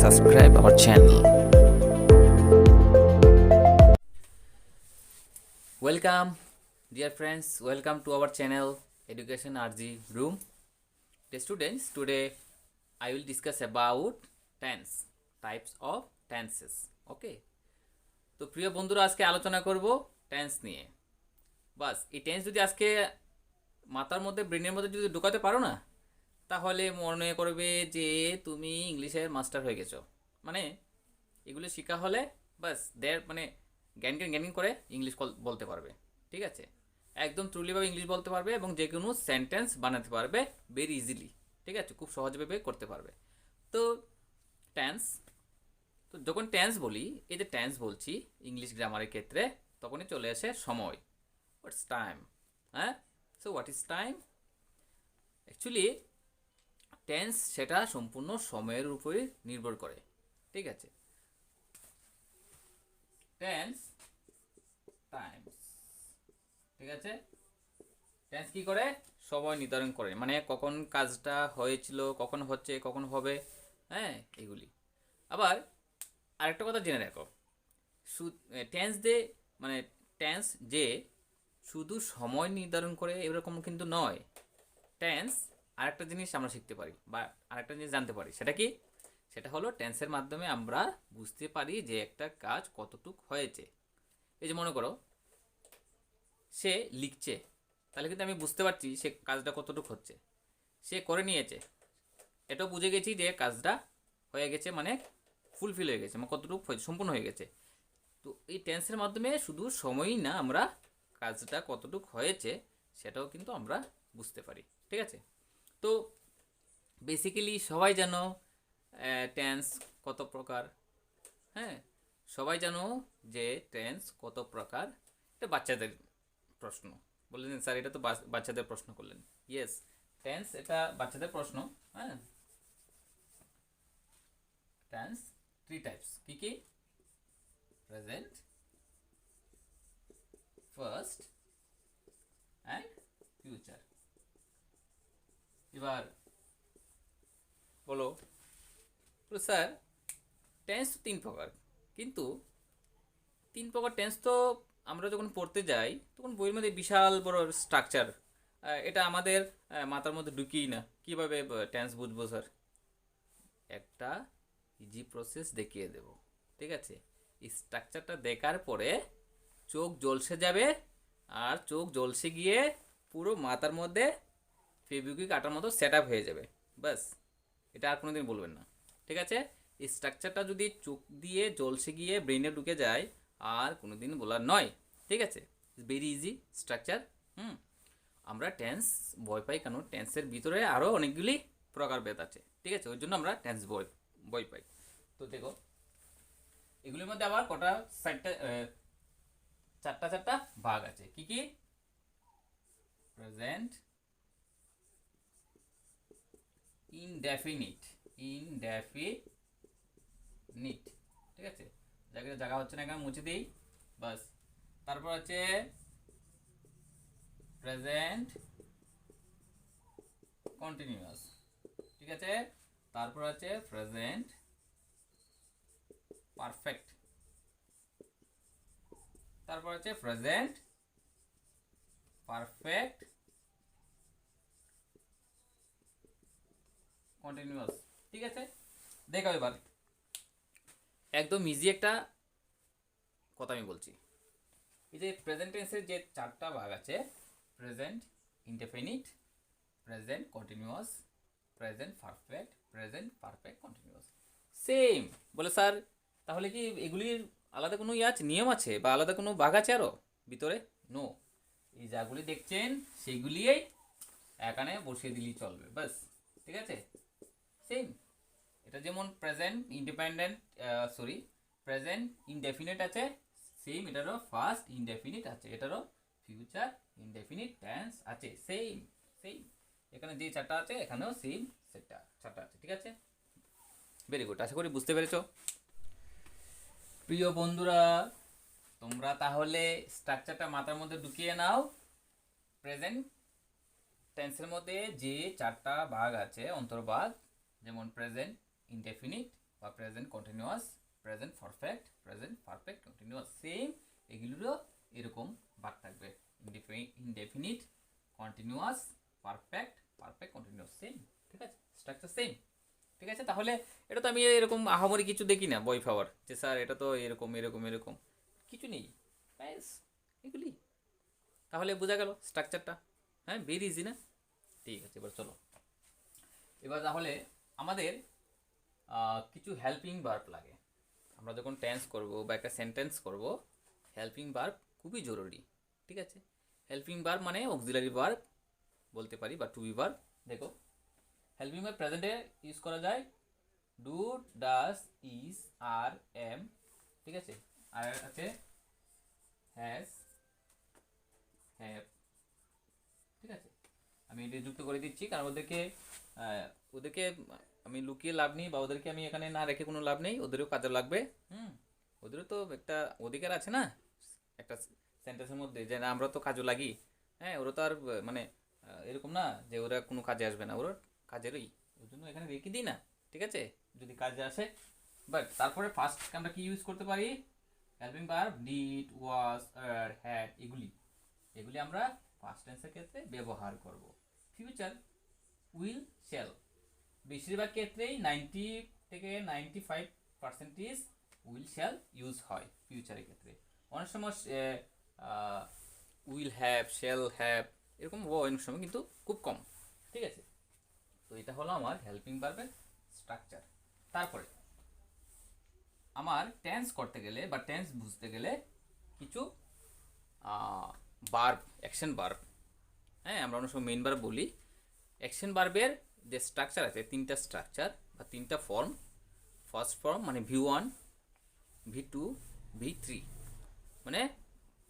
subscribe our channel. Welcome, dear friends. Welcome to our channel Education RG Room. Dear students, today I will discuss about tense, types of tenses. Okay. তো প্রিয় বন্ধুরা, আজকে আলোচনা করব tense নিয়ে। বাস এই tense যদি আজকে মাথার মধ্যে ব্রেনের মধ্যে যদি ঢোকাতে পারো না, তাহলে মনে করবে যে তুমি ইংলিশের মাস্টার হয়ে গেছো। মানে এগুলো শেখা হলে বাস মানে জ্ঞান করে ইংলিশ বলতে পারবে। ঠিক আছে, একদম ট্রুলিভাবে ইংলিশ বলতে পারবে এবং যে কোনো সেন্টেন্স বানাতে পারবে ভেরি ইজিলি। ঠিক আছে, খুব সহজভাবে করতে পারবে। তো টেন্স, তো যখন টেন্স বলি, এই যে টেন্স বলছি ইংলিশ গ্রামারের ক্ষেত্রে, তখনই চলে আসে সময়। হোয়াটস টাইম? হ্যাঁ, so what is time? Actually tense সেটা সম্পূর্ণ সময়ের উপরে নির্ভর করে। ঠিক আছে, টেন্স টাইমস। ঠিক আছে, টেন্স কি করে? সময় নির্ধারণ করে, মানে কখন কাজটা হয়েছিল, কখন হচ্ছে, কখন হবে। হ্যাঁ, এগুলি। আবার আরেকটা কথা জেনে রাখো, টেন্স মানে টেন্স যে শুধু সময় নির্ধারণ করে এরকম কিন্তু নয়। টেন্স আরেকটা জিনিস আমরা শিখতে পারি বা আরেকটা জিনিস জানতে পারি। সেটা কি? সেটা হলো টেন্সের মাধ্যমে আমরা বুঝতে পারি যে একটা কাজ কতটুক হয়েছে। এই যে মনে করো সে লিখছে, তাহলে কিন্তু আমি বুঝতে পারছি সে কাজটা কতটুক হচ্ছে। সে করে নিয়েছে, এটাও বুঝে গেছি যে কাজটা হয়ে গেছে, মানে ফুলফিল হয়ে গেছে, মানে কতটুক সম্পূর্ণ হয়ে গেছে। তো এই টেন্সের মাধ্যমে শুধু সময়ই না, আমরা কাজটা কতটুক হয়েছে সেটাও কিন্তু আমরা বুঝতে পারি। ঠিক আছে, তো বেসিক্যালি সবাই জানো টেন্স কত প্রকার। হ্যাঁ, সবাই জানো যে টেন্স কত প্রকার। এটা বাচ্চাদের প্রশ্ন বললেন স্যার, এটা তো বাচ্চাদের প্রশ্ন করলেন। ইয়েস, টেন্স এটা বাচ্চাদের প্রশ্ন। হ্যাঁ, টেন্স 3 টাইপস। কি কি? Present, first and future. এবার বলো স্যার টেন্স 3 প্রকার, কিন্তু 3 প্রকার টেন্স তো আমরা যখন পড়তে যাই তখন বইয়ের মধ্যে বিশাল বড় স্ট্রাকচার, এটা আমাদের মাথার মধ্যে ঢুকিই না। কিভাবে টেন্স বুঝবো স্যার? একটা ইজি প্রসেস দেখিয়ে দেব। ঠিক আছে, এই স্ট্রাকচারটা দেখার পরে চোখ জ্বলসে যাবে, আর চোখ জ্বলসে গিয়ে পুরো মাথার মধ্যে ফেভিকুইক আটার মতো সেট আপ হয়ে যাবে। বাস, এটা আর কোনোদিন বলবেন না। ঠিক আছে, এই স্ট্রাকচারটা যদি চোখ দিয়ে জ্বলসে গিয়ে ব্রেনে ঢুকে যায় আর কোনোদিন বলার নয়। ঠিক আছে, ভেরি ইজি স্ট্রাকচার। আমরা টেন্স বই পাই কেন? টেন্সের ভিতরে আরও অনেকগুলি প্রকারভেদ আছে। ঠিক আছে, ওই জন্য আমরা টেন্স বই পাই। তো দেখো এগুলির মধ্যে আবার কটা চারটা ভাগ আছে। কি কি? Present, indefinite. ঠিক আছে, জায়গা হচ্ছে না, এখানে মুছে দিই। বাস, তারপর আছে প্রেজেন্ট কন্টিনিউয়াস। ঠিক আছে, তারপর আছে প্রেজেন্ট পারফেক্ট, তারপর আছে প্রেজেন্ট পারফেক্ট কন্টিনিউয়াস। ঠিক আছে, দেখো এবার একদম ইজি একটা কথা আমি বলছি। এই যে প্রেজেন্ট টেন্সের যে 4টা ভাগ আছে, present indefinite, present continuous, present perfect, present perfect continuous. Same বলে স্যার, তাহলে কি এগুলির আলাদা কোনো আছে, নিয়ম আছে বা আলাদা কোনো ভাগ আছে আরও ভিতরে? নো, এই যাগুলি দেখছেন সেগুলিই এখানে বসিয়ে দিলেই চলবে। বাস, ঠিক আছে, সেম। এটা যেমন প্রেজেন্ট ইন্ডিপেন্ডেন্ট প্রেজেন্ট ইনডেফিনিট আছে, সেম এটারও ফার্স্ট ইনডেফিনিট আছে, এটারও ফিউচার ইনডেফিনিট টেন্স আছে। সেম, এখানে যে 4টা আছে এখানেও সেম 4টা আছে। ঠিক আছে, ভেরি গুড, আশা করি বুঝতে পেরেছো। প্রিয় বন্ধুরা, তোমরা তাহলে স্ট্রাকচারটা মাথার মধ্যে ঢুকিয়ে নাও। প্রেজেন্ট টেন্সের মধ্যে যে 4টা ভাগ আছে, অন্তর্ভাগ, যেমন প্রেজেন্ট ইনডেফিনিট, বা present continuous, present perfect, present perfect continuous, same এগুলোরও এরকম ভাগ থাকবে। Indefinite, continuous, perfect, perfect continuous, same. ঠিক আছে, স্ট্রাকচার সেম। ঠিক আছে, তাহলে এটা তো আমি এরকম আহামরি কিছু দেখি না বই পাওয়ার যে স্যার এটা তো এরকম এরকম এরকম কিছু নেই, ব্যাস এগুলি। তাহলে বোঝা গেল স্ট্রাকচারটা। হ্যাঁ, ভেরি ইজি না? ঠিক আছে, এবার চলো। এবার তাহলে আমাদের কিছু হেল্পিং ভার্ব লাগে। আমরা যখন টেন্স করব বা একটা সেন্টেন্স করব, হেল্পিং ভার্ব খুবই জরুরি। ঠিক আছে, হেল্পিং ভার্ব মানে অক্সিলারি ভার্ব বলতে পারি বা টু বি ভার্ব। দেখো, হেল্পিং ভার্ব প্রেজেন্টে ইউজ করা যায় do, does, is, are, am. ঠিক আছে, আর আছে হ্যাজ, হ্যাভ। ঠিক আছে, আমি এটা যুক্ত করে দিচ্ছি কারণ ওদেরকে আমি লুকিয়ে লাভ নেই, বা ওদেরকে আমি এখানে না রেখে কোনো লাভ নেই, ওদেরও কাজে লাগবে। ওদেরও তো একটা অধিকার আছে না একটা সেন্টেন্সের মধ্যে, যে না আমরা তো কাজে লাগি। হ্যাঁ, ওরা তো আর মানে এরকম না যে ওরা কোনো কাজে আসবে না, ওরা কাজেরই, ওই জন্য এখানে রেখে দিই না। ঠিক আছে, যদি কাজে আসে। বাট তারপরে ফার্স্ট আমরা কি ইউজ করতে পারি? Helping verb did, was, are, had, এগুলি আমরা পাস্ট টেন্সের ক্ষেত্রে ব্যবহার করব। ফিউচার উইল, শ্যাল, বেশিরভাগ ক্ষেত্রেই 90 থেকে 95% উইল শ্যাল ইউজ হয় ফিউচারের ক্ষেত্রে। অনেক সময় উইল হ্যাভ, শ্যাল হ্যাভ এরকম অনেক সময়, কিন্তু খুব কম। ঠিক আছে, তো এটা হলো আমার হেল্পিং ভার্বের স্ট্রাকচার। তারপরে আমার টেন্স করতে গেলে বা টেন্স বুঝতে গেলে কিছু ভার্ব, অ্যাকশন ভার্ব, হ্যাঁ আমরা অনেক সময় মেইন ভার্ব বলি। অ্যাকশন ভার্বের যে স্ট্রাকচার আছে, তিনটা স্ট্রাকচার বা তিনটা ফর্ম। ফার্স্ট ফর্ম মানে V1, V2, V3, মানে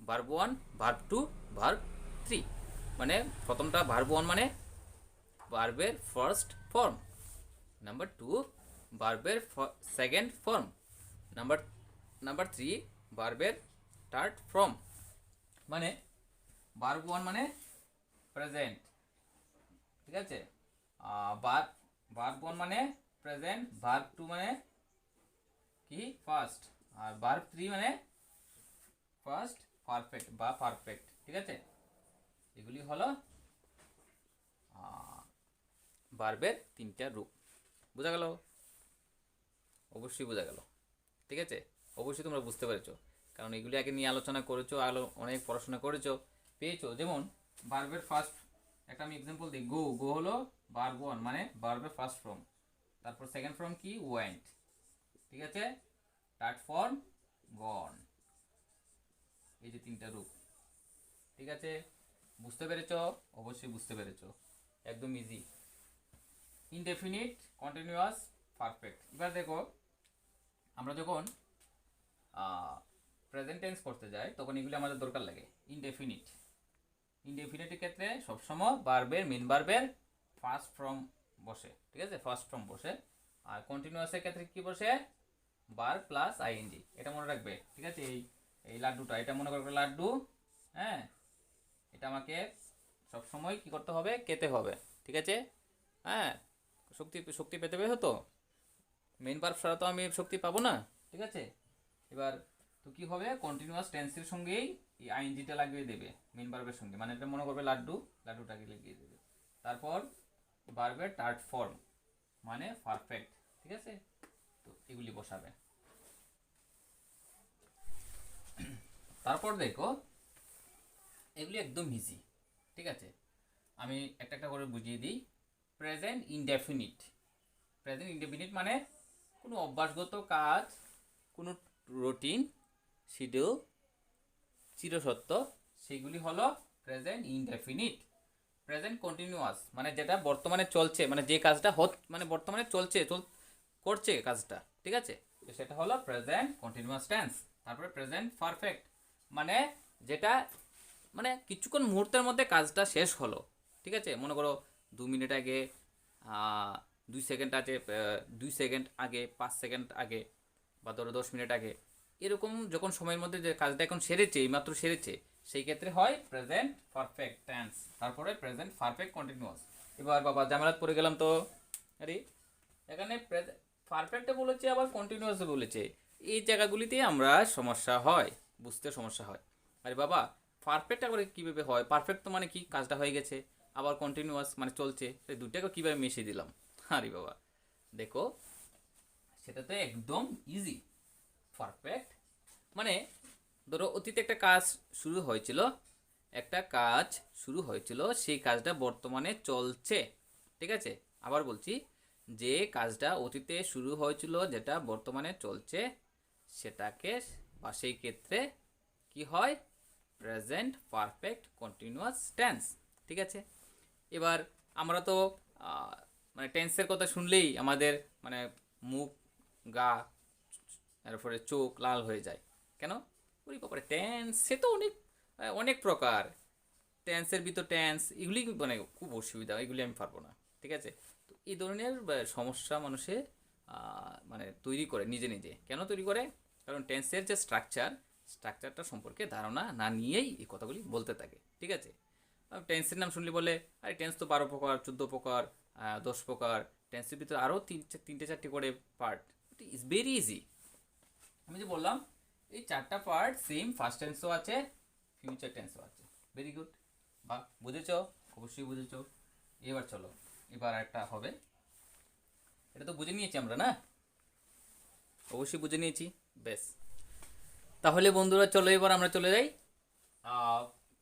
ভার্ব 1, ভার্ব 2, ভার্ব 3। মানে প্রথমটা ভার্ব 1 মানে ভার্বের ফার্স্ট ফর্ম, নাম্বার 2 ভার্বের সেকেন্ড ফর্ম, নাম্বার 3 ভার্বের থার্ড ফর্ম। মানে ভার্ব 1 মানে প্রেজেন্ট। ঠিক আছে, ভার্ব 1 মানে প্রেজেন্ট, ভার্ব 2 মানে কি ফার্স্ট, আর ভার্ব 3 মানে ফার্স্ট পারফেক্ট বা পারফেক্ট। ঠিক আছে, এগুলি হলো ভার্বের তিনটা রূপ। বোঝা গেল? অবশ্যই বোঝা গেল। ঠিক আছে, অবশ্যই তোমরা বুঝতে পেরেছো, কারণ এগুলি আগে নিয়ে আলোচনা করেছো, অনেক পড়াশোনা করেছো, পেয়েছো। যেমন ভার্বের ফার্স্ট, একটা আমি এক্সাম্পল দিই। গো, গো হলো ভার্ব 1 মানে ভার্বের ফার্স্ট ফর্ম। তারপর সেকেন্ড ফর্ম কি? ওয়েন্ট। ঠিক আছে, থার্ড ফর্ম গন। এই যে তিনটা রূপ। ঠিক আছে, বুঝতে পেরেছো? অবশ্যই বুঝতে পেরেছো, একদম ইজি। Indefinite, continuous, perfect. এবার দেখো, আমরা যখন প্রেজেন্ট টেন্স করতে যাই তখন এগুলি আমাদের দরকার লাগে। ইনডেফিনিট, ইনডেফিনিটের ক্ষেত্রে সবসময় ভার্বের মেন ভার্বের ফার্স্ট ফর্ম বসে। ঠিক আছে, ফার্স্ট ফর্ম বসে। আর কন্টিনিউয়াসের ক্ষেত্রে কি বসে? Verb plus ING. এটা মনে রাখবে। ঠিক আছে, এই লাড্ডুটা, এটা মনে করবে লাড্ডু। হ্যাঁ, এটা আমাকে সবসময় কি করতে হবে? খেতে হবে। ঠিক আছে, হ্যাঁ, শক্তি পেতে হবে তো, মেন ভার্ব ছাড়া তো আমি শক্তি পাবো না। ঠিক আছে, এবার তো কি হবে? কন্টিনিউয়াস টেন্সের সঙ্গেই এই আইএনজিটা লাগিয়ে দেবে মেন ভার্বের সঙ্গে। মানে এটা মনে করবে লাড্ডু, লাড্ডুটাকে লাগিয়ে দেবে। তারপর ভার্বের থার্ড ফর্ম মানে পারফেক্ট। ঠিক আছে, তো এগুলি বসাবে। তারপর দেখো, এগুলি একদম ইজি। ঠিক আছে, আমি একটা একটা করে বুঝিয়ে দিই। প্রেজেন্ট ইনডেফিনিট, প্রেজেন্ট ইনডেফিনিট মানে কোনো অভ্যাসগত কাজ, কোনো রুটিন, শিডিউল, চিরসত্য, সেগুলি হলো প্রেজেন্ট ইনডেফিনিট। প্রেজেন্ট কন্টিনিউয়াস মানে যেটা বর্তমানে চলছে, মানে যে কাজটা মানে বর্তমানে চলছে, করছে কাজটা। ঠিক আছে, তো সেটা হলো প্রেজেন্ট কন্টিনিউয়াস টেন্স। তারপরে প্রেজেন্ট পারফেক্ট মানে যেটা মানে কিছুক্ষণ মুহূর্তের মধ্যে কাজটা শেষ হলো। ঠিক আছে, মনে করো 2 মিনিট আগে, 2 সেকেন্ড আছে, 2 সেকেন্ড আগে, 5 সেকেন্ড আগে, বা ধরো 10 মিনিট আগে, এরকম যখন সময়ের মধ্যে যে কাজটা এখন সেরেছে, এইমাত্র সেরেছে, সেই ক্ষেত্রে হয় প্রেজেন্ট পারফেক্ট টেন্স। তারপরে প্রেজেন্ট পারফেক্ট কন্টিনিউয়াস। এবার বাবা জামেলাত পড়ে গেলাম তো। আরে এখানে পারফেক্টে বলেছে আবার কন্টিনিউয়াসে বলেছে, এই জায়গাগুলিতে আমরা সমস্যা হয়, বুঝতে সমস্যা হয়। আরে বাবা, পারফেক্ট আবার কীভাবে হয়? পারফেক্ট তো মানে কি, কাজটা হয়ে গেছে, আবার কন্টিনিউয়াস মানে চলছে, এই দুটাকে কীভাবে মিশিয়ে দিলাম? আরে বাবা দেখো, সেটা তো একদম ইজি। পারফেক্ট মানে ধরো অতীতে একটা কাজ শুরু হয়েছিল, সেই কাজটা বর্তমানে চলছে, ঠিক আছে? আবার বলছি, যে কাজটা অতীতে শুরু হয়েছিল যেটা বর্তমানে চলছে, সেটাকে বা সেই ক্ষেত্রে কি হয়? প্রেজেন্ট পারফেক্ট কন্টিনিউয়াস টেন্স, ঠিক আছে? এবার আমরা তো মানে টেন্সের কথা শুনলেই আমাদের মানে মুখ, গা, তারপরে চোখ লাল হয়ে যায়। কেন? ওই ব্যাপারে টেন্স সে তো অনেক অনেক প্রকার, টেন্সের ভিতর টেন্স, এগুলি মানে খুব অসুবিধা, এগুলি আমি পারবো না, ঠিক আছে? তো এই ধরনের সমস্যা মানুষে মানে তৈরি করে নিজে নিজে। কেন তৈরি করে? কারণ টেন্সের যে স্ট্রাকচারটা সম্পর্কে ধারণা না নিয়েই এই কথাগুলি বলতে থাকে, ঠিক আছে? টেন্সের নাম শুনলে বলে আরে টেন্স তো 12 প্রকার, 14 প্রকার, 10 প্রকার, টেন্সের ভিতরে আরও তিনটে চারটে করে part. It is very easy. আমি যে বললাম এই 4টা পার্ট সেম, ফার্স্ট টেন্সও আছে, ফিউচার টেন্সও আছে। ভেরি গুড, বা বুঝেছ? অবশ্যই বুঝেছ। এবার চলো, এবার একটা হবে, এটা তো বুঝে নিয়েছি আমরা না? অবশ্যই বুঝে নিয়েছি, বেশ। তাহলে বন্ধুরা চলো এবার আমরা চলে যাই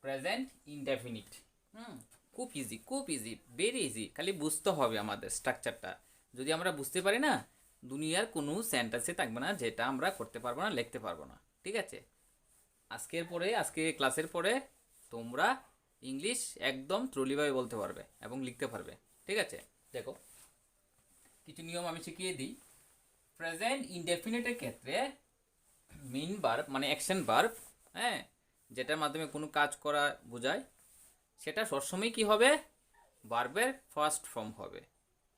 প্রেজেন্ট ইনডেফিনিট। খুব ইজি, খুব ইজি, ভেরি ইজি, খালি বুঝতে হবে আমাদের স্ট্রাকচারটা। যদি আমরা বুঝতে পারি না, দুনিয়ার কোনো সেন্টেন্সে থাকবে না যেটা আমরা করতে পারবো না, লিখতে পারবো না, ঠিক আছে? আজকে ক্লাসের পরে তোমরা ইংলিশ একদম ট্রলিভাবে বলতে পারবে এবং লিখতে পারবে, ঠিক আছে? দেখো, কিছু নিয়ম আমি শিখিয়ে দিই। প্রেজেন্ট ইনডেফিনিটের ক্ষেত্রে মেইন ভার্ব মানে অ্যাকশন ভার্ব, হ্যাঁ, যেটার মাধ্যমে কোনো কাজ করা বোঝায়, সেটা সবসময় কি হবে? ভার্বের ফার্স্ট ফর্ম হবে,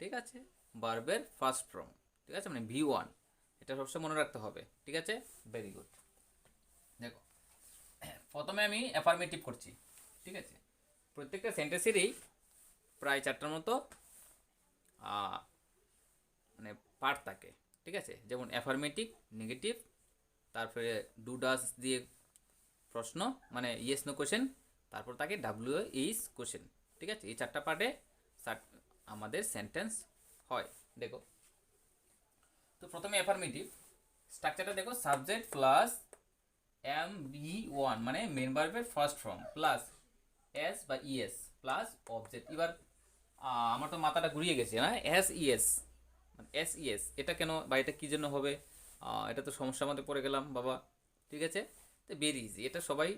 ঠিক আছে? ভার্বের ফার্স্ট ফর্ম, ঠিক আছে, মানে V1, এটা সবসময় মনে রাখতে হবে, ঠিক আছে? Very good. দেখো, প্রথমে আমি অ্যাফার্মেটিভ করছি, ঠিক আছে? প্রত্যেকটা সেন্টেন্সেরই প্রায় 4টার মতো মানে পার্ট থাকে, ঠিক আছে? যেমন অ্যাফার্মেটিভ, নেগেটিভ, তারপরে ডু ডাস দিয়ে প্রশ্ন মানে ইয়েস নো কোশ্চেন, তারপর থাকে WH কোশ্চেন, ঠিক আছে? এই 4টা পার্টে আমাদের সেন্টেন্স হয়। দেখো, তো প্রথমে অ্যাফার্মেটিভ স্ট্রাকচারটা দেখো, সাবজেক্ট প্লাস MB1 মানে মেন ভার্বের ফার্স্ট ফর্ম প্লাস এস বা ইএস প্লাস অবজেক্ট। এবার আমার তো মাথাটা ঘুরিয়ে গেছে না, SES মানে SES এটা কেন বা এটা কী জন্য হবে? এটা তো সমস্যার মধ্যে পড়ে গেলাম বাবা, ঠিক আছে? তো ভেরি ইজি, এটা সবাই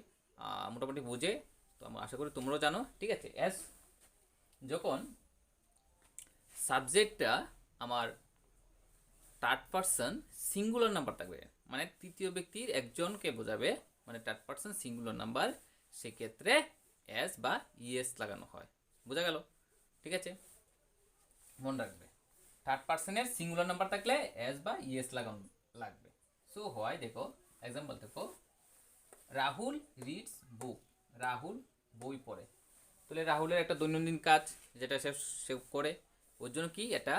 মোটামুটি বুঝে, তো আমি আশা করি তোমরাও জানো, ঠিক আছে? যখন সাবজেক্টটা আমার থার্ড পারসন সিঙ্গুলার নাম্বার থাকবে, মানে তৃতীয় ব্যক্তির একজনকে বোঝাবে, মানে থার্ড পারসন সিঙ্গুলার নাম্বার, সেক্ষেত্রে এস বা ইএস লাগানো হয়। বোঝা গেল? ঠিক আছে, মনে রাখবে, থার্ড পারসনের সিঙ্গুলার নাম্বার থাকলে এস বা ইএস লাগানো লাগবে। সো হয়, দেখো এক্সাম্পল দেখো, রাহুল রিডস বুক, রাহুল বই পড়ে। তাহলে রাহুলের একটা দৈনন্দিন কাজ যেটা সে করে, ওর জন্য কি এটা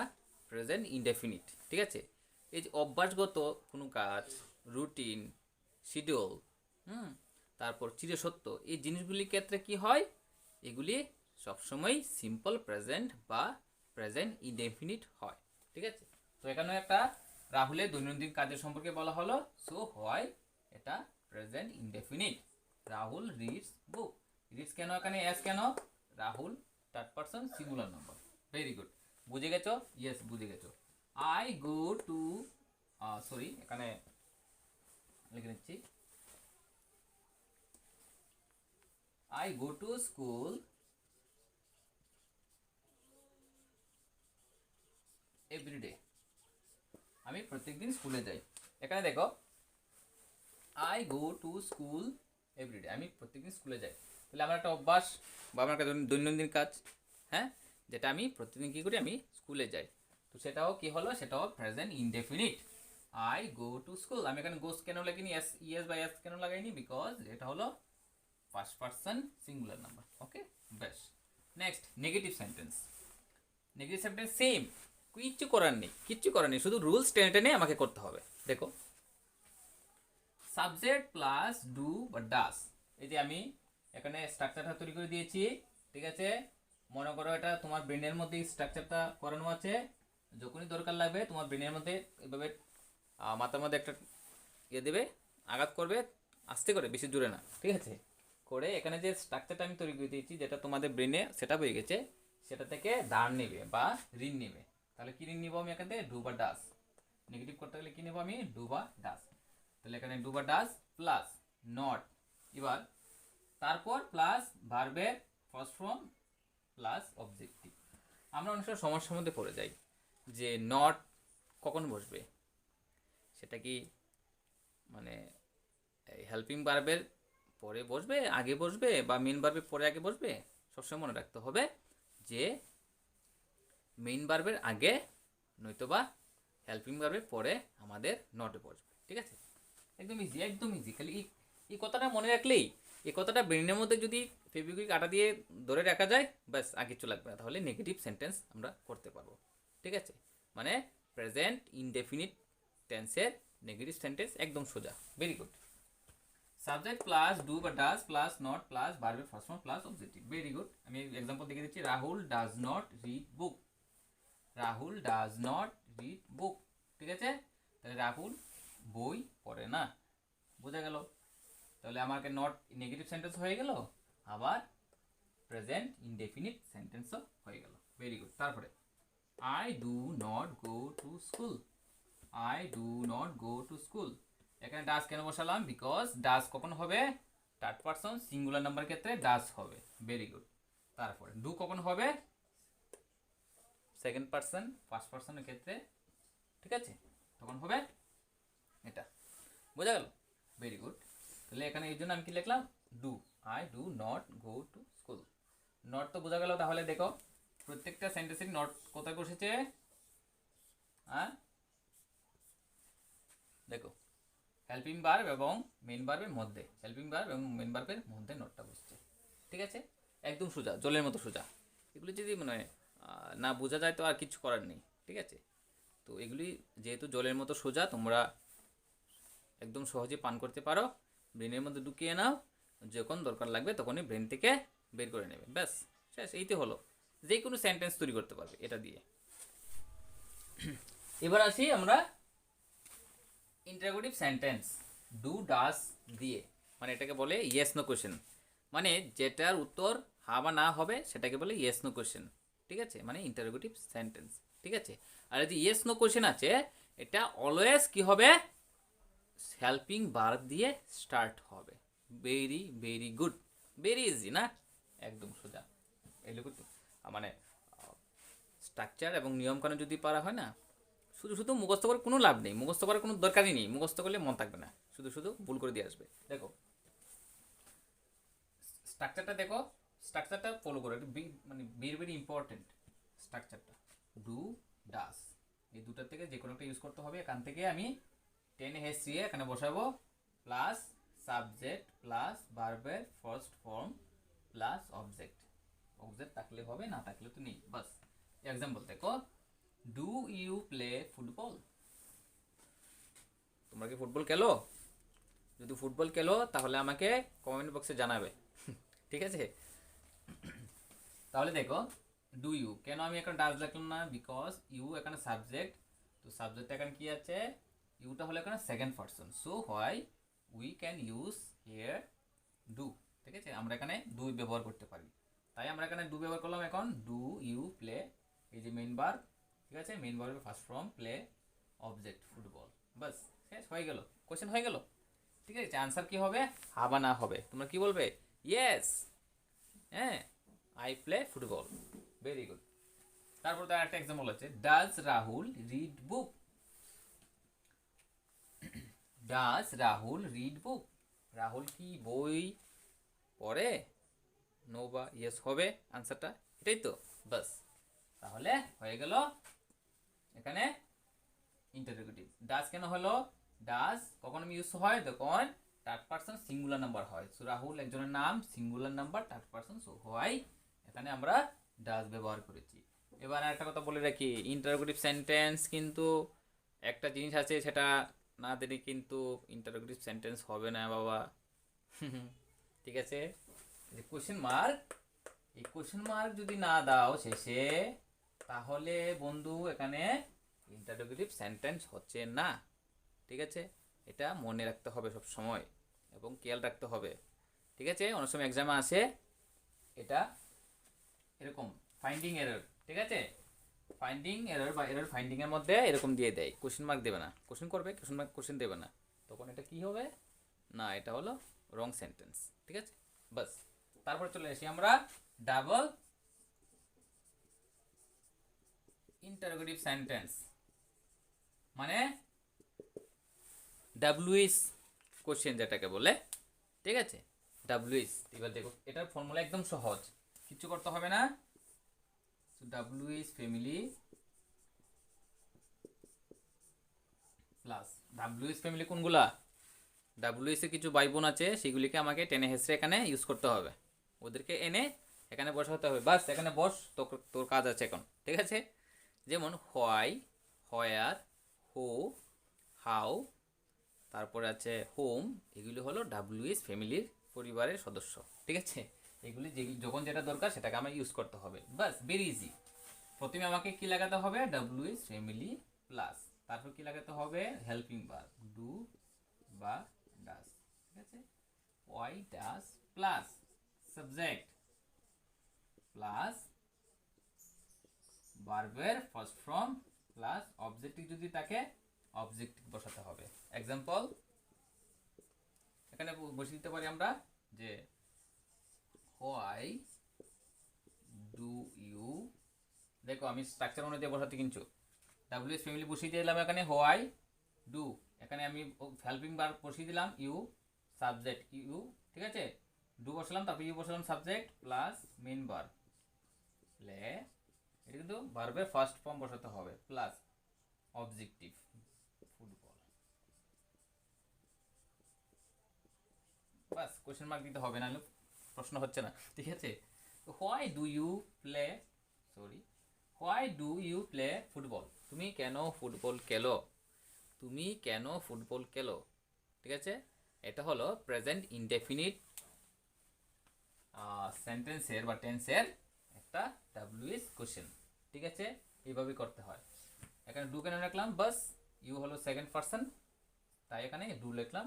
প্রেজেন্ট ইনডেফিনিট, ঠিক আছে? এই যে অভ্যাসগত কোনো কাজ, রুটিন, শিডিউল, তারপর চিরসত্য, এই জিনিসগুলির ক্ষেত্রে কি হয়? এগুলি সবসময় সিম্পল প্রেজেন্ট বা প্রেজেন্ট ইনডেফিনিট হয়, ঠিক আছে? তো এখানে একটা রাহুলের দৈনন্দিন কাজের সম্পর্কে বলা হলো, সো হয় এটা প্রেজেন্ট ইনডেফিনিট। রাহুল রিডস বুক, রিডস কেন এখানে এস কেন? Rahul third person singular number. Very good, বুঝে গেছো? ইয়েস, বুঝে গেছো। আই গো টু, সরি এখানে লিখে নিচ্ছি, I go to school everyday, আমি প্রত্যেকদিন স্কুলে যাই। এখানে দেখো, I go to school everyday, আমি প্রত্যেকদিন স্কুলে যাই। তাহলে আমার একটা অভ্যাস বা আমার একটা দৈনন্দিন কাজ, হ্যাঁ, যেটা আমি প্রতিদিন কী করি, আমি স্কুলে যাই। তো সেটাও কি হলো? সেটাও present indefinite. I go to school, আমি এখানে গোস কেন লাগাইনি, এস ইএস বা এস কেন লাগাইনি? বিকজ এটা হলো ফার্স্ট পারসন সিঙ্গুলার নাম্বার। ওকে, বেশ। Next negative sentence. Negative sentence same, কিচ্ছু করার নেই, শুধু রুলস টেনে টেনে আমাকে করতে হবে। দেখো, সাবজেক্ট প্লাস ডু বা ডাস, এই যে আমি এখানে স্ট্রাকচারটা তৈরি করে দিয়েছি, ঠিক আছে। মনে করো এটা তোমার ব্রেনের মধ্যে স্ট্রাকচারটা করানো আছে, যখনই দরকার লাগবে তোমার ব্রেনের মধ্যে এভাবে মাথার মধ্যে একটা দেবে, আঘাত করবে আস্তে করে, বেশি জোরে না, ঠিক আছে, করে এখানে যে স্ট্রাকচারটা আমি তৈরি করে দিয়েছি, যেটা তোমাদের ব্রেনে সেট আপ হয়ে গেছে, সেটা থেকে দাঁড় নেবে বা ঋণ নেবে। তাহলে কি ঋণ নিব আমি এখান থেকে? ডু বা ডাস। নেগেটিভ করতে গেলে কি নেব আমি? ডু বা ডাস। তাহলে এখানে ডু বা ডাস প্লাস নট, এবার তারপর প্লাস ভার্বের ফার্স্ট ফর্ম প্লাস অবজেক্টিভ। আমরা অনেক সময় সমস্যার মধ্যে পড়ে যাই যে নট কখন বসবে, সেটা কি মানে হেল্পিং ভার্বের পরে বসবে, আগে বসবে, বা মেইন ভার্বের পরে আগে বসবে? সবসময় মনে রাখতে হবে যে মেইন ভার্বের আগে নয়তোবা হেল্পিং ভার্বের পরে আমাদের নটে বসবে, ঠিক আছে। একদম ইজি, একদম ইজি। খালি এই কথাটা মনে রাখলেই, এই কথাটা ব্রেনের মধ্যে যদি ফেভিকুইক আটা দিয়ে ধরে রাখা যায়, ব্যাস আর কিছু লাগবে না, তাহলে নেগেটিভ সেন্টেন্স আমরা করতে পারবো, ঠিক আছে। মানে প্রেজেন্ট ইনডেফিনিট টেন্সের নেগেটিভ সেন্টেন্স একদম সোজা। Very good. Subject plus do বা ডাজ প্লাস নট প্লাস ভার্বের first form plus objective. Very good. আমি এক্সাম্পল দেখে দিচ্ছি। Rahul does not read book. Rahul does not read বুক, ঠিক আছে। তাহলে রাহুল বই পড়ে না, বোঝা গেল। তাহলে আমাকে নট নেগেটিভ সেন্টেন্স হয়ে গেল, আবার প্রেজেন্ট ইনডেফিনিট সেন্টেন্সও হয়ে গেল। Very good. তারপরে I do not go to school. I do not go to school. এখানে ডাস কেন বসালাম? বিকজ ডাস কখন হবে? থার্ড পারসন সিঙ্গুলার নাম্বার ক্ষেত্রে ডাস হবে। Very good. তারপরে ডু কখন হবে? সেকেন্ড পারসন ফার্স্ট পারসনের ক্ষেত্রে, ঠিক আছে, তখন হবে এটা। বোঝা গেল? Very good. তাহলে এখানে এই জন্য আমি কি লিখলাম? Do. I do not go to school. Not তো বোঝা গেল। তাহলে দেখো প্রত্যেকটা সেন্টেন্সের নট কোথায় বসেছে? হ্যাঁ, দেখো হেল্পিং ভার্ব এবং মেইন ভার্বের মধ্যে, হেল্পিং ভার্ব এবং মেইন ভার্বের মধ্যে নটটা বসছে, ঠিক আছে। একদম সোজা, জলের মতো সোজা। এগুলি যদি মানে না বোঝা যায় তো আর কিছু করার নেই, ঠিক আছে। তো এগুলি যেহেতু জলের মতো সোজা, তোমরা একদম সহজে পান করতে পারো, ব্রেনের মধ্যে ঢুকিয়ে নাও, যখন দরকার লাগবে তখনই ব্রেন থেকে বের করে নেবে, ব্যাস শেষ। এইতে হলো, যে কোনো সেন্টেন্স তৈরি করতে পারবে এটা দিয়ে। এবার আসি আমরা ইন্টারোগেটিভ সেন্টেন্স ডু ডাস দিয়ে, মানে এটাকে বলে ইয়েস নো কোশ্চেন, মানে যেটার উত্তর হা বা না হবে সেটাকে বলে ইয়েস নো কোশ্চেন, ঠিক আছে, মানে ইন্টারোগেটিভ সেন্টেন্স, ঠিক আছে। আর যদি ইয়েস নো কোশ্চেন আছে, এটা অলওয়েজ কি হবে? হেল্পিং ভার্ব দিয়ে স্টার্ট হবে। Very very good, very easy না? একদম সোজা। এগুলো মানে স্ট্রাকচার এবং নিয়মকানুন যদি পারা হয় না, শুধু শুধু মুখস্থ করে কোনো লাভ নেই, মুখস্থ করার কোনো দরকারই নেই, মুখস্থ করলে মন থাকবে না, শুধু শুধু ভুল করে দিয়ে আসবে। দেখো স্ট্রাকচারটা, দেখো স্ট্রাকচারটা ফলো করো, মানে ভেরি ভেরি ইম্পর্টেন্ট স্ট্রাকচারটা। ডু ডাস এই দুটার থেকে যে কোনো একটা ইউজ করতে হবে। এখান থেকে আমি টেনে হেসিয়ে এখানে বসাবো, প্লাস সাবজেক্ট প্লাস ভার্বের first form plus object. Object থাকলে হবে, না থাকলে তো নেই, বাস। এক্সাম্পল দেখো, ডু ইউ প্লে ফুটবল? তোমরা কি ফুটবল খেলো? যদি ফুটবল খেলো তাহলে আমাকে কমেন্ট বক্সে জানাবে, ঠিক আছে। তাহলে দেখো ডু ইউ, কেন আমি এখন ডাজ লিখলাম না? বিকজ ইউ এখানে সাবজেক্ট, তো সাবজেক্ট এখানে কি আছে? ইউটা হলো এখানে second person, so why we can use here do, ঠিক আছে। আমরা এখানে ডু ব্যবহার করতে পারি, তাই আমরা এখানে ডু ব্যবহার করলাম। এখন ডু ইউ প্লে, এই যে মেইন ভার্ব, ঠিক আছে, মেইন ভার্বের first form play object football, বাস শেষ হয়ে গেল, কোশ্চেন হয়ে গেল, ঠিক আছে। আনসার কি হবে? হাবা না হবে, তোমরা কি বলবে? ইয়েস, হ্যাঁ, I play football. Very good. তারপর তার একটা এক্সাম্পল আছে, does Rahul read book? Does Rahul read বুক? রাহুল কি বই পড়ে? নো বা ইয়েস হবে আনসারটা, এটাই তো, বাস। তাহলে হয়ে গেল এখানে ইন্টারোগেটিভ। ডাজ কেন হলো? ডাজ কখন আমি ইউজ হয়? যখন থার্ড পারসন সিঙ্গুলার নাম্বার হয়। সো রাহুল একজনের নাম, singular number, third person, so হয় এখানে আমরা ডাজ ব্যবহার করেছি। এবার একটা কথা বলে রাখি, ইন্টারোগেটিভ সেন্টেন্স কিন্তু একটা জিনিস আছে, সেটা না দিলে কিন্তু ইন্টারোগেটিভ সেন্টেন্স হবে না বাবা। ঠিক আছে, যে কোশ্চেন মার্ক, এই কোশ্চেন মার্ক যদি না দাও শেষে, তাহলে বন্ধু এখানে ইন্টারোগেটিভ সেন্টেন্স হচ্ছে না। ঠিক আছে, এটা মনে রাখতে হবে সব সময় এবং খেয়াল রাখতে হবে। ঠিক আছে, অনেক সময় এক্সামে আসে এটা এরকম ফাইন্ডিং এরর। ঠিক আছে, ফাইন্ডিং এরর বা এরর ফাইন্ডিং এর মধ্যে এরকম দিয়ে দেয়, কোশ্চেন মার্ক দেবে না, কোশ্চেন করবে কোশ্চেন মার্ক, কোশ্চেন দেবে না, তখন এটা কি হবে না, এটা হলো রং সেন্টেন্স। ঠিক আছে, বাস। তারপর চলে আসি আমরা ডাবল ইন্টারোগেটিভ সেন্টেন্স, মানে ডাব্লিউএস কোশ্চেন যেটাকে বলে। ঠিক আছে, ডাব্লিউএস, এবার দেখো এটার ফর্মুলা একদম সহজ, কিচ্ছু করতে হবে না। WS family plus, WS family কোনগুলা, ডাব্লিউএস এর কিছু ভাই বোন আছে, সেগুলিকে আমাকে টেনে হেসড়ে এখানে ইউজ করতে হবে, ওদেরকে এনে এখানে বসাতে হবে। বাস, এখানে বস, তোর কাজ আছে এখন। ঠিক আছে, যেমন হোয়াই, হোয়ার, হু, হাউ, তারপরে আছে হোম, এগুলি হলো ডাব্লিউএস ফ্যামিলির পরিবারের সদস্য। ঠিক আছে, এগুলি যখন যেটা দরকার সেটাকে আমার ইউজ করতে হবে। বাস, ভেরি ইজি। প্রথমে আমাকে কি লাগাতে হবে, ডাব্লিউএস ফ্যামিলি প্লাস, তারপর কি লাগাতে হবে, হেল্পিং ভার্ব, ডু বা ডাস। ঠিক আছে, why does plus subject plus ভার্বের ফার্স্ট ফর্ম প্লাস অবজেক্টিভ যদি থাকে অবজেক্টিভ বসাতে হবে। এক্সাম্পল এখানে বসিয়ে দিতে পারি আমরা যে হোয়াই ডু ইউ, দেখো আমি স্ট্রাকচার অনুযায়ী বসাতে কিন্তু ডাব্লিউএস ফ্যামিলি বসিয়ে দিলাম এখানে, হোয়াই ডু, এখানে আমি হেল্পিং ভার্ব বসিয়ে দিলাম ইউ, সাবজেক্ট ইউ। ঠিক আছে, ডু বসালাম, তারপর ইউ বসালাম subject plus main verb play, এটা কিন্তু ভার্বের ফার্স্ট ফর্ম বসাতে হবে প্লাস অবজেক্টিভ ফুটবল। বাস, কোশ্চেন মার্ক দিতে হবে না, প্রশ্ন হচ্ছে না। ঠিক আছে, why do you play, sorry, why do you play football, তুমি কেন ফুটবল খেলো, তুমি কেন ফুটবল খেলো। ঠিক আছে, এটা হলো প্রেজেন্ট ইনডেফিনিট সেন্টেন্সের বা টেন্সের একটা ডাব্লিউএস কোশ্চেন। ঠিক আছে, এইভাবে করতে হয়। এখানে ডু কেন রাখলাম, বাস ইউ হলো সেকেন্ড পারসন, তাই এখানে ডু লিখলাম।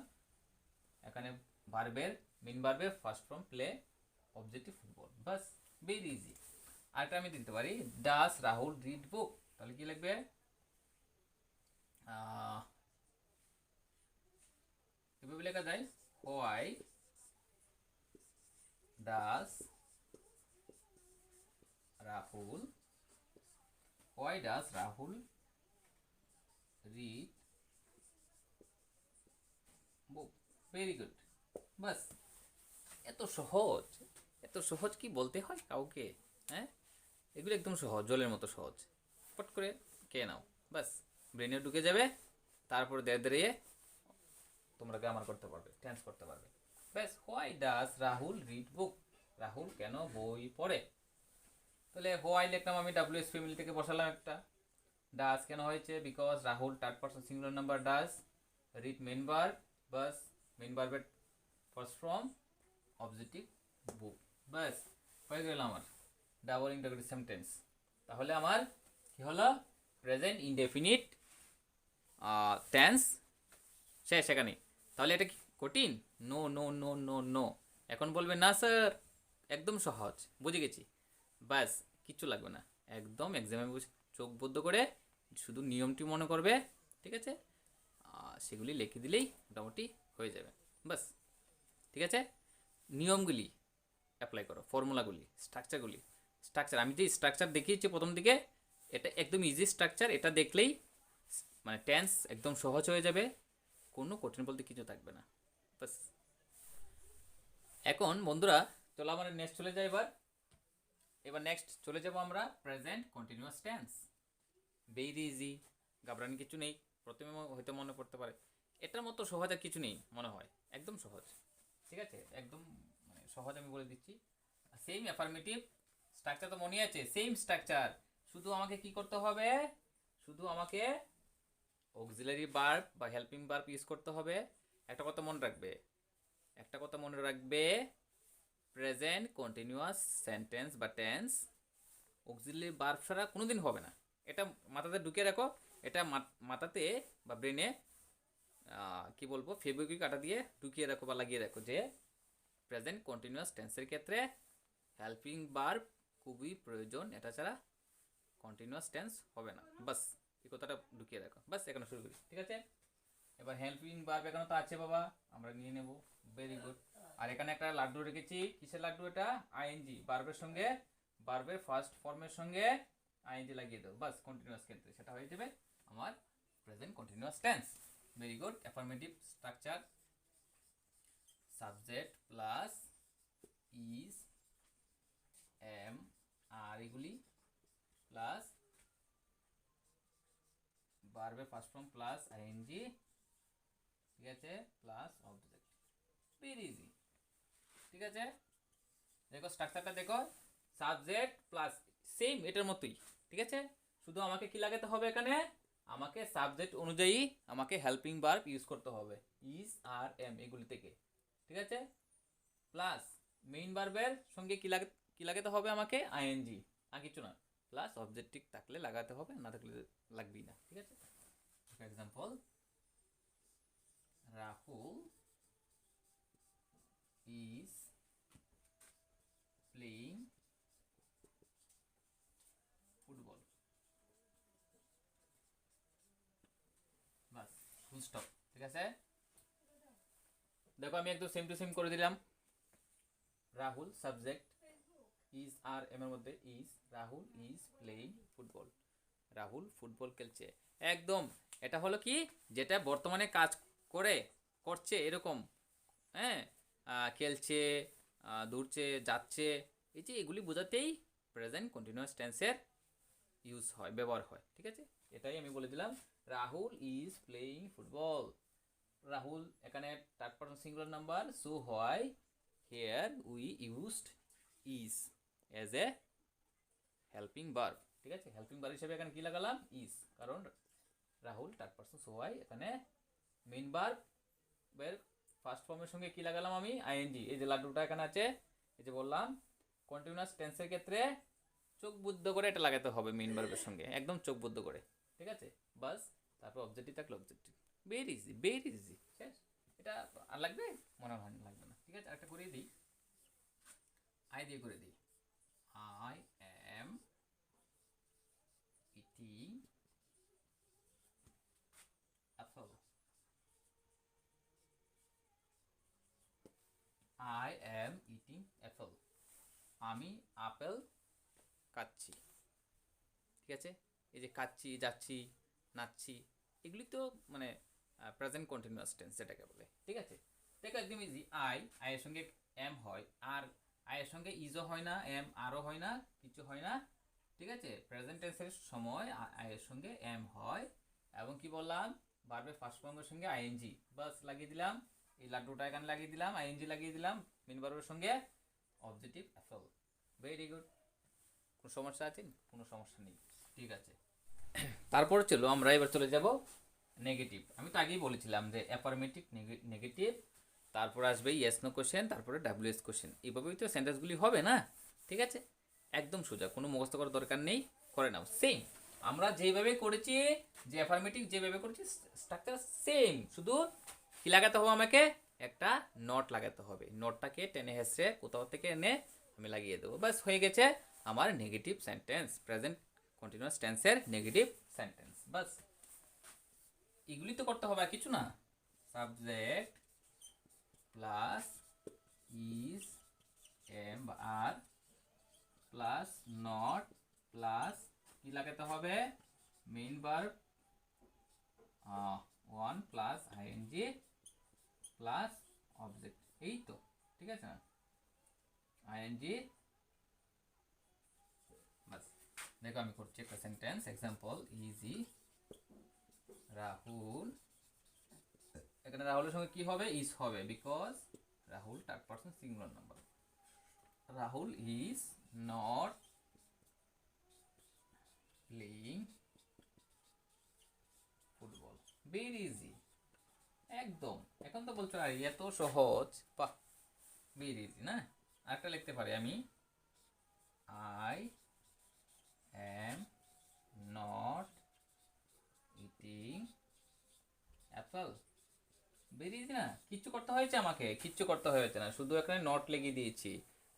এখানে ভার্বের মেইন ভার্বের first form play, objective football, বাস, ভেরি ইজি। আরেকটা আমি দিতে পারি, ডাস রাহুল রিড বুক, তাহলে কি লিখবে, এভাবে লেখা যায়, why does Rahul, why does Rahul read book, very good. বাস, এত সহজ, এত সহজ কি বলতে হয় কাউকে, হ্যাঁ, এগুলো একদম সহজ, জলের মতো সহজ, পট করে কে নাও, বাস ব্রেনে ঢুকে যাবে। তারপরে ধীরে ধীরে তোমরা গ্রামার করতে পারবে, টেন্স করতে পারবে। ব্যাস, হোয়াই ডাস রাহুল রিড বুক, রাহুল কেন বই পড়ে। তাহলে হোয়াই লিখলাম আমি, ডাব্লিউএস ফ্যামিলি থেকে বসালাম একটা, ডাস কেন হয়েছে, because Rahul third person singular number does, read main verb, bus main ভার্বের ফার্স্ট ফর্ম অবজেক্টিভ বুক, বাস হয়ে গেল আমার ডাবল ইন্টারোগেটিভ সেন্টেন্স। তাহলে আমার কি হলো, প্রেজেন্ট ইনডেফিনিট টেন্স শেষ এখানে। তাহলে এটা কি কঠিন, no no no no no, এখন বলবে না স্যার একদম সহজ, বুঝে গেছি, ব্যাস কিচ্ছু লাগবে না, একদম এক্সামে চোখ বদ্ধ করে শুধু নিয়মটি মনে করবে। ঠিক আছে, সেগুলি লিখে দিলেই মোটামুটি হয়ে যাবে, বাস। ঠিক আছে, নিয়মগুলি অ্যাপ্লাই করো, ফর্মুলাগুলি, স্ট্রাকচারগুলি, স্ট্রাকচার আমি যে স্ট্রাকচার দেখিয়েছি প্রথম দিকে, এটা একদম ইজি স্ট্রাকচার, এটা দেখলেই মানে টেন্স একদম সহজ হয়ে যাবে, কোনো কঠিন বলতে কিছু থাকবে না, বাস। এখন বন্ধুরা চলো আমরা নেক্সট চলে যাই, এবার নেক্সট চলে যাব আমরা present continuous tense. Very easy, ঘাবড়ানোর কিছু নেই, প্রথমে হয়তো মনে পড়তে পারে, এটার মতো সহজ আর কিছু নেই মনে হয়, একদম সহজ। ঠিক আছে, একদম সহজ আমি বলে দিচ্ছি। সেম অ্যাফার্মেটিভ স্ট্রাকচার তো মনে আছে, সেম স্ট্রাকচার, শুধু আমাকে কি করতে হবে, শুধু আমাকে অক্সিলারি ভার্ব বা হেল্পিং ভার্ব ইউজ করতে হবে। একটা কথা মনে রাখবে, একটা কথা মনে রাখবে, প্রেজেন্ট কন্টিনিউয়াস সেন্টেন্স বা টেন্স অক্সিলারি ভার্ব ছাড়া কোনোদিন হবে না। এটা মাথাতে ঢুকিয়ে রাখো, এটা মাথাতে বা ব্রেনে কি বলবো, ফেব্রুয়ারি কাটা দিয়ে ঢুকিয়ে রাখো বা লাগিয়ে রাখো যে প্রেজেন্ট কন্টিনিউয়াস টেন্সের ক্ষেত্রে হেল্পিং ভার্ব খুবই প্রয়োজন, এটা ছাড়া কন্টিনিউয়াস টেন্স হবে না। বাস এই কথাটা ঢুকিয়ে রাখো। বাস এখানে শুরু করি, ঠিক আছে? এবার হেল্পিং ভার্ব এখানে তো আছে বাবা, আমরা নিয়ে নেব। Very good. আর এখানে একটা লাড্ডু রেখেছি, কিসের লাড্ডু এটা? আইএনজি ভার্বের সঙ্গে, ভার্বের ফার্স্ট ফর্মের সঙ্গে আইএনজি লাগিয়ে দেবো, বাস কন্টিনিউয়াস ক্ষেত্রে সেটা হয়ে যাবে আমার present continuous tense. Very good. Affirmative structure, subject plus is, am, are এগুলি প্লাস ভার্বের ফার্স্ট ফর্ম প্লাস আইএনজি, ঠিক আছে, প্লাস অবজেক্ট। ভেরি ইজি, ঠিক আছে? দেখো স্ট্রাকচারটা দেখো, সাবজেক্ট প্লাস সেম এটার মতোই, ঠিক আছে? শুধু আমাকে কি লাগাতে হবে এখানে, আমাকে সাবজেক্ট অনুযায়ী আমাকে হেল্পিং ভার্ব ইউজ করতে হবে, ইজ আর এম এগুলি থেকে, ঠিক আছে? প্লাস মেইন ভার্বের সঙ্গে কি লাগাতে হবে আমাকে? আইএনজি, আর কিছু না। প্লাস অবজেক্টিভ থাকলে লাগাতে হবে, না থাকলে লাগবেই না, ঠিক আছে? For example, Rahul is playing football, bus full stop, ঠিক আছে? দেখো আমি একদম সেম টু সেম করে দিলাম। Rahul subject, is are am এর মধ্যে is, Rahul is playing football, Rahul football খেলছে। একদম এটা হলো কি, যেটা বর্তমানে কাজ করছে এরকম, হ্যাঁ, খেলছে, দৌড়ছে, যাচ্ছে, এই যে এগুলি বোঝাতেই প্রেজেন্ট কন্টিনিউয়াস টেন্সের ইউজ হয়, ব্যবহার হয়, ঠিক আছে? এটাই আমি বলে দিলাম, Rahul is playing football. Rahul এখানে third person singular number, so হয় here we used is as a helping verb, ঠিক আছে? হেল্পিং ভার্ব হিসেবে এখানে কি লাগালাম? ইজ, কারণ রাহুল থার্ড পারসন, সো হয় এখানে মেইন ভার্বের ফার্স্ট ফর্মের সঙ্গে কি লাগালাম আমি? আইএনজি। এই যে লাড্ডুটা এখানে আছে, এই যে বললাম কন্টিনিউয়াস টেন্সের ক্ষেত্রে চোখ বুদ্ধ করে এটা লাগাতে হবে মেইন ভার্বের সঙ্গে, একদম চোখ বুদ্ধ করে, ঠিক আছে? বাস তারপর অবজেক্টিভ থাকলে objective. Very easy, very easy, শেষ। এটা আর লাগবে? মনে হয় লাগবে না, ঠিক আছে? একটা করে দিই, আই দিয়ে করে দিই। I am eating Apple, I am eating Apple, আমি আপেল খাচ্ছি, ঠিক আছে? এই যে খাচ্ছি, যাচ্ছি, নাচছি, এগুলি তো মানে প্রেজেন্ট কন্টিনিউয়াস টেন্স যেটাকে বলে, ঠিক আছে? দেখো একদম ইজি। আই এর সঙ্গে এম হয়, আর আই এর সঙ্গে ইজও হয় না, এম আরও হয় না, কিছু হয় না, ঠিক আছে? প্রেজেন্ট টেন্সের সময় আই এর সঙ্গে এম হয়, এবং কি বললাম, ভার্বের ফার্স্ট ফর্মের সঙ্গে আইএনজি, বাস লাগিয়ে দিলাম। এই লাড্ডুটা এখানে লাগিয়ে দিলাম, আইএনজি লাগিয়ে দিলাম মেন ভার্বের সঙ্গে, অবজেক্টিভ অ্যাপল। Very good. কোনো সমস্যা আছে? কোনো সমস্যা নেই, ঠিক আছে? তারপর চলো আমরা এবার চলে যাব নেগেটিভ। আমি তো আগেই বলেছিলাম যে অ্যাফার্মেটিভ, নেগেটিভ, তারপর আসবে ইয়েস নো কোশ্চেন, তারপরে ডাব্লিউএস কোশ্চেন, এইভাবেই তো সেন্টেন্সগুলি হবে না, ঠিক আছে? একদম সোজা, কোনো মুখস্থ করার দরকার নেই, করে নাও। সেম আমরা যেভাবে করেছি, যে অ্যাফার্মেটিভ যেভাবে করেছি, স্ট্রাকচার সেম, শুধু কি লাগাতে হবে আমাকে? একটা নট লাগাতে হবে, নটটাকে টেনে হেসড়ে কোথাও থেকে এনে আমি লাগিয়ে দেবো, বাস হয়ে গেছে আমার নেগেটিভ সেন্টেন্স, প্রেজেন্ট কন্টিনিউয়াস টেন্সের নেগেটিভ সেন্টেন্স। বাস এগুলি তো করতে হবে, আর কিছু না। সাবজেক্ট প্লাস ইজ, এম বা আর, প্লাস নট, প্লাস কি লাগাতে হবে? Main verb one, plus ING, plus object, এই তো, ঠিক আছে না? আইএনজি, বাস। দেখো আমি করছি একটা সেন্টেন্স, এক্সাম্পল, ইজি রাহুল, এখানে রাহুলের সঙ্গে কি হবে? ইজ হবে, because Rahul third person singular number. Rahul is not playing football, very easy, একদম। এখন তো বলছো আর এত সহজ, বাহ, ভেরি ইজি না। আরেকটা লিখতে পারি আমি, I am not eating Apple, very easy না। কিচ্ছু করতে হয়েছে আমাকে, কিচ্ছু করতে হয়েছে না, শুধু এখানে নট লাগিয়ে দিয়েছি,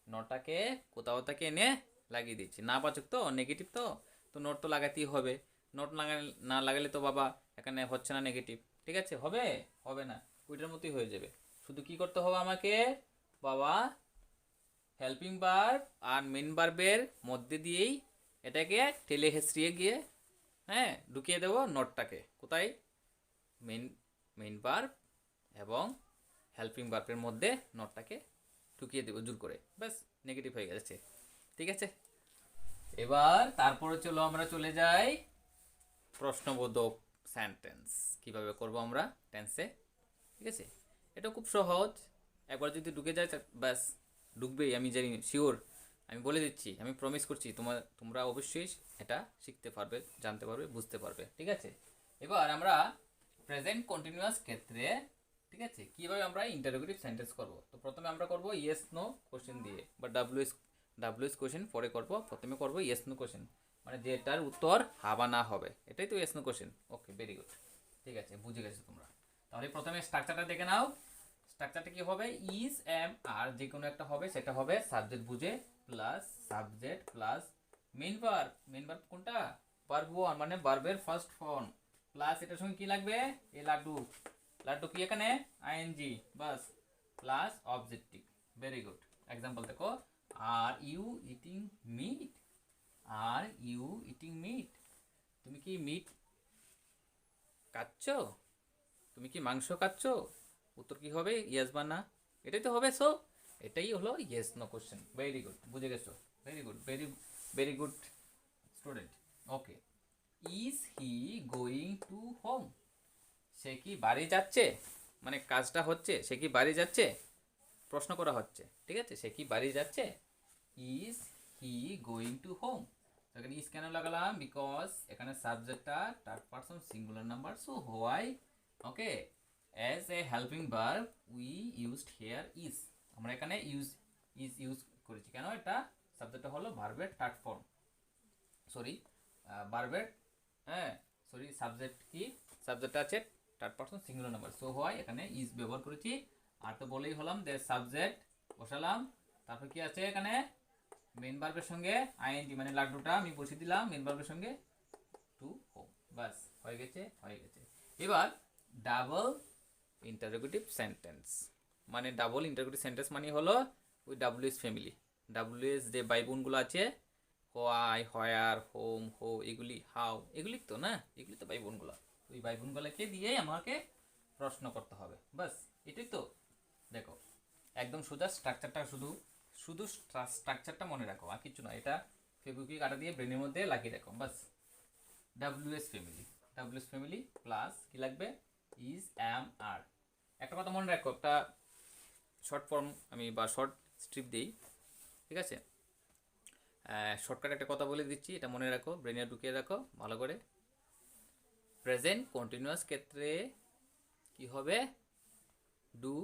নটাকে কোথাও থেকে এনে লাগিয়ে দিয়েছি। না পাচক তো, নেগেটিভ তো, তো নোট তো লাগাতেই হবে। নোট না লাগালে তো বাবা এখানে হচ্ছে না নেগেটিভ, ঠিক আছে? হবে, হবে না, ওইটার মতোই হয়ে যাবে। শুধু কি করতে হবে আমাকে বাবা, হেল্পিং ভার্ব আর মেন ভার্বের মধ্যে দিয়েই এটাকে ঠেলে হেঁচড়িয়ে গিয়ে, হ্যাঁ, ঢুকিয়ে দেবো নোটটাকে কোথায়, মেন মেন ভার্ব এবং হেল্পিং ভার্বের মধ্যে নোটটাকে ঢুকিয়ে দেবো জোর করে, ব্যাস, নেগেটিভ হয়ে গেছে, ঠিক আছে? এবার তারপরে চলো আমরা চলে যাই প্রশ্নবোধক সেন্টেন্স কিভাবে করব আমরা টেন্সে, ঠিক আছে? এটা খুব সহজ, একবার যদি ঢুকে যায় ব্যাস, ঢুকবেই, আমি জানি, শিওর, আমি বলে দিচ্ছি, আমি প্রমিস করছি, তোমরা অবশ্যই এটা শিখতে পারবে, জানতে পারবে, বুঝতে পারবে, ঠিক আছে? এবার আমরা প্রেজেন্ট কন্টিনিউয়াস ক্ষেত্রে, ঠিক আছে, কীভাবে আমরা ইন্টারোগেটিভ সেন্টেন্স করব। তো প্রথমে আমরা করব ইয়েস নো কোশ্চেন দিয়ে, বা ডাব্লিউএস কোশ্চেন পরে করব, প্রথমে করব ইয়েস নো কোশ্চেন, মানে যেটার উত্তর হাবা না হবে, এটাই তো ইয়েস নো কোশ্চেন। ওকে, ভেরি গুড, ঠিক আছে, বুঝে গেছো তোমরা। তাহলে প্রথমে স্ট্রাকচারটা দেখে নাও। স্ট্রাকচারটা কি হবে, ইজ এম আর যে কোনো একটা হবে, সেটা হবে সাবজেক্ট বুঝে plus subject plus main verb. Main verb কোনটা, ভার্ব ওয়ান, মানে ভার্বের ফার্স্ট ফর্ম, প্লাস এটার সঙ্গে কি লাগবে, এ লাড্ডু, লাড্ডু কি এখানে আইএনজি, বাস, plus objective, very good. Example দেখো, are you eating meat, are you eating meat, তুমি কি মিট খাচ্ছ, তুমি কি মাংস খাচ্ছ, উত্তর কি হবে, ইয়েস বা না, এটাই তো হবে। সো এটাই হলো yes no question, very good, বুঝে গেছো, very good, very very good student. Okay, is he going to home, সে কি বাড়ি যাচ্ছে, মানে কাজটা হচ্ছে, সে কি বাড়ি যাচ্ছে, প্রশ্ন করা হচ্ছে, ঠিক আছে, সে কি বাড়ি যাচ্ছে, is he going to home. এখানে ইজ কেন লাগালাম, বিকজ এখানে সাবজেক্টটা third person singular number, so why, okay, as a helping verb we used here is, আমরা এখানে ইউজ করেছি কেন, এটা সাবজেক্টটা হলো ভার্বের থার্ড ফর্ম, সরি, ভার্বের, হ্যাঁ, সরি, সাবজেক্ট কি, সাবজেক্টটা আছে third person singular number, so হয় এখানে ইজ ব্যবহার করেছি। আর তো বলেই হলাম যে সাবজেক্ট বসালাম, তারপর কি আছে এখানে, মেন ভার্বের সঙ্গে আইএনজি, মানে লাড্ডুটা আমি বসিয়ে দিলাম মেন ভার্বের সঙ্গে টু হোম, বাস, হয়ে গেছে, হয়ে গেছে। এবার ডাবল ইন্টারোগেটিভ সেন্টেন্স, মানে ডাবল ইন্টারোগেটিভ সেন্টেন্স মানে হলো ওই ডাব্লিউএস ফ্যামিলি, ডাব্লিউএস যে ভাই বোনগুলো আছে, হোয়াই, হোয়ার, হোম, হো, এগুলি, হাউ, এগুলি তো না, এগুলি তো ভাই বোনগুলো, ওই ভাই বোনগুলোকে দিয়ে আমাকে প্রশ্ন করতে হবে, বাস, এটাই তো। দেখো একদম সোজা, স্ট্রাকচারটা শুধু শুধু স্ট্রাকচারটা মনে রাখো, আর কিছু না, এটা ফেব্রুকি কাটা দিয়ে ব্রেনের মধ্যে লাগিয়ে রাখো, বাস। WS family, WS family plus কি লাগবে, ইজ এম আর। একটা কথা মনে রাখো, একটা শর্ট ফর্ম আমি বা শর্ট স্ট্রিপ দিই, ঠিক আছে, শর্টকাট একটা কথা বলে দিচ্ছি, এটা মনে রাখো, ব্রেনে ঢুকিয়ে রাখো ভালো করে। প্রেজেন্ট কন্টিনিউয়াস ক্ষেত্রে কি হবে, ডু,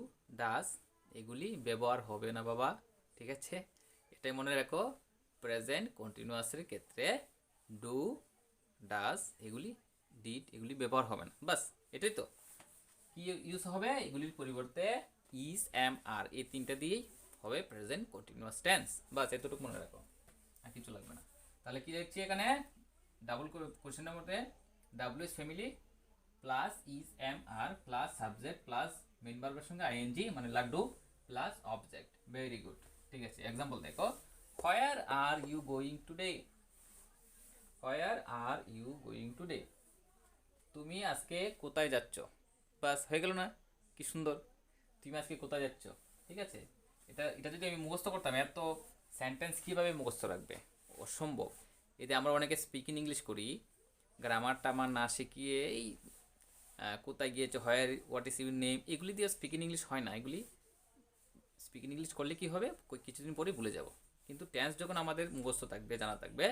ডাস, এগুলি ব্যবহার হবে না বাবা, ঠিক আছে, এটাই মনে রাখো। প্রেজেন্ট কন্টিনিউয়াসের ক্ষেত্রে ডু, ডাস, এগুলি, ডিড, এগুলি ব্যবহার হবে না, বাস, এটাই তো। কি ইউজ হবে, এগুলির পরিবর্তে ইজ এম আর, এই তিনটা দিয়েই হবে প্রেজেন্ট কন্টিনিউয়াস টেন্স, বাস, এতটুকু মনে রাখো, আর কিছু লাগবে না। তাহলে কি দেখছি এখানে, ডাবল কোশ্চেনের মধ্যে WS family plus is am are plus subject plus main ভার্বের সঙ্গে আইএনজি, মানে লাড্ডু, প্লাস অবজেক্ট, ভেরি গুড, ঠিক আছে। এক্সাম্পল দেখো, where are you going today, where are you going today, তুমি আজকে কোথায় যাচ্ছ, বাস, হয়ে গেল না, কি সুন্দর, তুমি আজকে কোথায় যাচ্ছ, ঠিক আছে। এটা এটা যদি আমি মুখস্থ করতাম, এত সেন্টেন্স কীভাবে মুখস্থ রাখবে, অসম্ভব। এতে আমরা অনেকে স্পিকিং ইংলিশ করি, গ্রামার টামার না শিখিয়ে, এই কোথায় গিয়েছে, হোয়ার, হোয়াট ইজ ইউর নেম, এগুলি দিয়ে স্পিকিং ইংলিশ হয় না, এগুলি স্পিকিং ইংলিশ করলে কি হবে, কিছুদিন পরে ভুলে যাব। কিন্তু টেন্স যখন আমাদের মুখস্থ থাকবে, জানা থাকবে,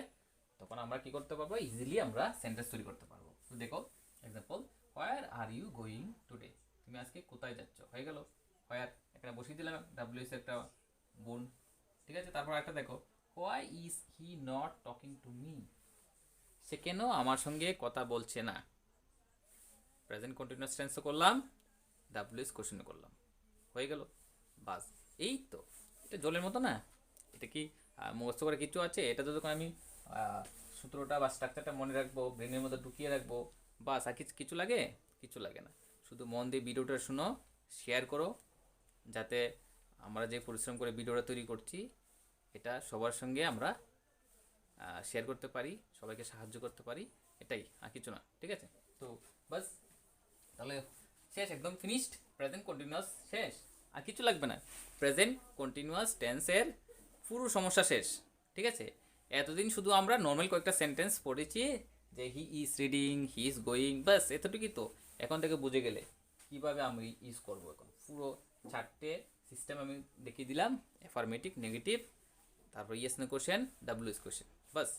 তখন আমরা কি করতে পারবো, ইজিলি আমরা সেন্টেন্স তৈরি করতে পারবো। তো দেখো example, where are you going today, তুমি আজকে কোথায় যাচ্ছ, হয়ে গেল হোয়ার, এখানে বসিয়ে দিলাম ডাব্লিউএস একটা বোন, ঠিক আছে। তারপর একটা দেখো, why is he not talking to me, সে কেন আমার সঙ্গে কথা বলছে না, প্রেজেন্ট কন্টিনিউয়াস টেন্সও করলাম, ডাব্লিউএস কোশ্চেনও করলাম, হয়ে গেল, বাস। এই তো, এটা জলের মতো না, এটা কি মুখস্থ করে কিছু আছে, এটা তো যখন আমি সূত্রটা বা স্ট্রাকচারটা মনে রাখবো, ব্রেনের মধ্যে ঢুকিয়ে রাখবো, বাস। আর কিছু লাগে, কিছু লাগে না। শুধু মন দিয়ে ভিডিওটা শুনো, শেয়ার করো, যাতে আমরা যে পরিশ্রম করে ভিডিওটা তৈরি করছি এটা সবার সঙ্গে আমরা শেয়ার করতে পারি, সবাইকে সাহায্য করতে পারি, এটাই, আর কিছু না, ঠিক আছে। তো বাস, তাহলে শেষ, একদম ফিনিশড, প্রেজেন্ট কন্টিনিউয়াস শেষ, আর কিছু লাগবে না। প্রেজেন্ট কন্টিনিউয়াস টেন্সের পুরো সমস্যা শেষ, ঠিক আছে। এতদিন শুধু আমরা নর্মাল কয়েকটা সেন্টেন্স পড়েছি, যে he is reading, he is going, বাস এতটুকুই তো। এখন থেকে বুঝে গেলে কীভাবে আমি ইউজ করবো, এখন পুরো 4টে সিস্টেম আমি দেখিয়ে দিলাম, অ্যাফার্মেটিভ, নেগেটিভ, তারপর yes no question, WS question, বাস।